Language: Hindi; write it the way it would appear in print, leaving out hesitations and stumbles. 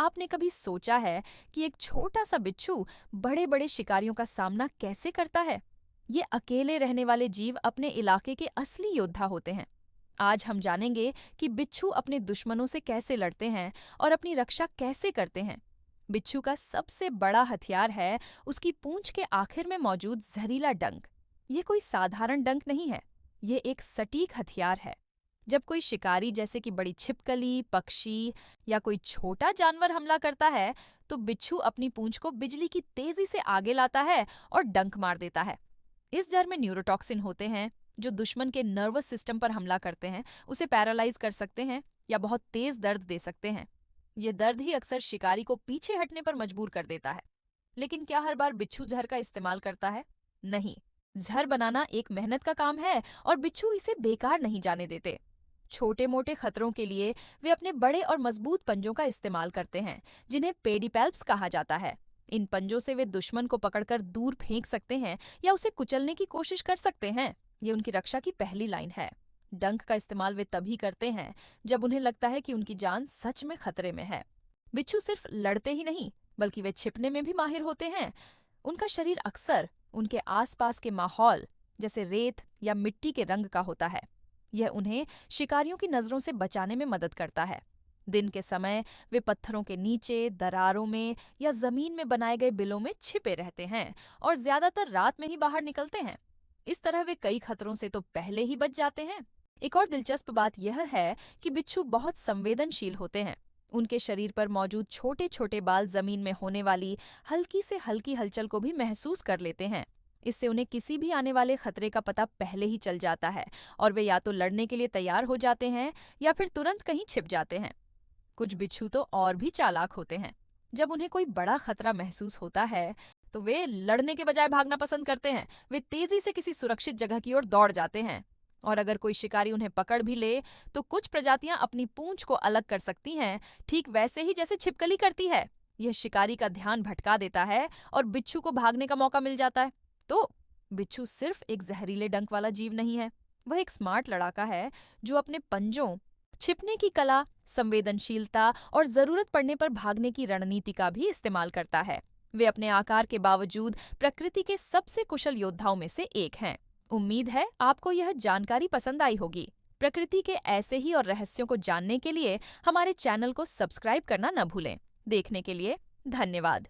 आपने कभी सोचा है कि एक छोटा सा बिच्छू बड़े बड़े शिकारियों का सामना कैसे करता है? ये अकेले रहने वाले जीव अपने इलाके के असली योद्धा होते हैं। आज हम जानेंगे कि बिच्छू अपने दुश्मनों से कैसे लड़ते हैं और अपनी रक्षा कैसे करते हैं। बिच्छू का सबसे बड़ा हथियार है उसकी पूंछ के आखिर में मौजूद जहरीला डंक। ये कोई साधारण डंक नहीं है, ये एक सटीक हथियार है। जब कोई शिकारी जैसे कि बड़ी छिपकली, पक्षी या कोई छोटा जानवर हमला करता है, तो बिच्छू अपनी पूंछ को बिजली की तेजी से आगे लाता है और डंक मार देता है। इस जहर में न्यूरोटॉक्सिन होते हैं जो दुश्मन के नर्वस सिस्टम पर हमला करते हैं, उसे पैरालाइज कर सकते हैं या बहुत तेज दर्द दे सकते हैं। ये दर्द ही अक्सर शिकारी को पीछे हटने पर मजबूर कर देता है। लेकिन क्या हर बार बिच्छू जहर का इस्तेमाल करता है? नहीं। जहर बनाना एक मेहनत का काम है और बिच्छू इसे बेकार नहीं जाने देते। छोटे मोटे खतरों के लिए वे अपने बड़े और मजबूत पंजों का इस्तेमाल करते हैं, जिन्हें पेडिपेल्प्स कहा जाता है। इन पंजों से वे दुश्मन को पकड़कर दूर फेंक सकते हैं या उसे कुचलने की कोशिश कर सकते हैं। ये उनकी रक्षा की पहली लाइन है। डंक का इस्तेमाल वे तभी करते हैं जब उन्हें लगता है कि उनकी जान सच में खतरे में है। बिच्छू सिर्फ लड़ते ही नहीं, बल्कि वे छिपने में भी माहिर होते हैं। उनका शरीर अक्सर उनके आसपास के माहौल जैसे रेत या मिट्टी के रंग का होता है। यह उन्हें शिकारियों की नजरों से बचाने में मदद करता है। दिन के समय वे पत्थरों के नीचे, दरारों में या जमीन में बनाए गए बिलों में छिपे रहते हैं और ज्यादातर रात में ही बाहर निकलते हैं। इस तरह वे कई खतरों से तो पहले ही बच जाते हैं। एक और दिलचस्प बात यह है कि बिच्छू बहुत संवेदनशील होते हैं। उनके शरीर पर मौजूद छोटे छोटे बाल जमीन में होने वाली हल्की से हल्की हलचल को भी महसूस कर लेते हैं। इससे उन्हें किसी भी आने वाले खतरे का पता पहले ही चल जाता है और वे या तो लड़ने के लिए तैयार हो जाते हैं या फिर तुरंत कहीं छिप जाते हैं। कुछ बिच्छू तो और भी चालाक होते हैं। जब उन्हें कोई बड़ा खतरा महसूस होता है, तो वे लड़ने के बजाय भागना पसंद करते हैं। वे तेजी से किसी सुरक्षित जगह की ओर दौड़ जाते हैं। और अगर कोई शिकारी उन्हें पकड़ भी ले, तो कुछ प्रजातियां अपनी पूंछ को अलग कर सकती हैं, ठीक वैसे ही जैसे छिपकली करती है। यह शिकारी का ध्यान भटका देता है और बिच्छू को भागने का मौका मिल जाता है। तो बिच्छू सिर्फ एक जहरीले डंक वाला जीव नहीं है, वह एक स्मार्ट लड़ाका है जो अपने पंजों, छिपने की कला, संवेदनशीलता और जरूरत पड़ने पर भागने की रणनीति का भी इस्तेमाल करता है। वे अपने आकार के बावजूद प्रकृति के सबसे कुशल योद्धाओं में से एक हैं। उम्मीद है आपको यह जानकारी पसंद आई होगी। प्रकृति के ऐसे ही और रहस्यों को जानने के लिए हमारे चैनल को सब्सक्राइब करना न भूलें। देखने के लिए धन्यवाद।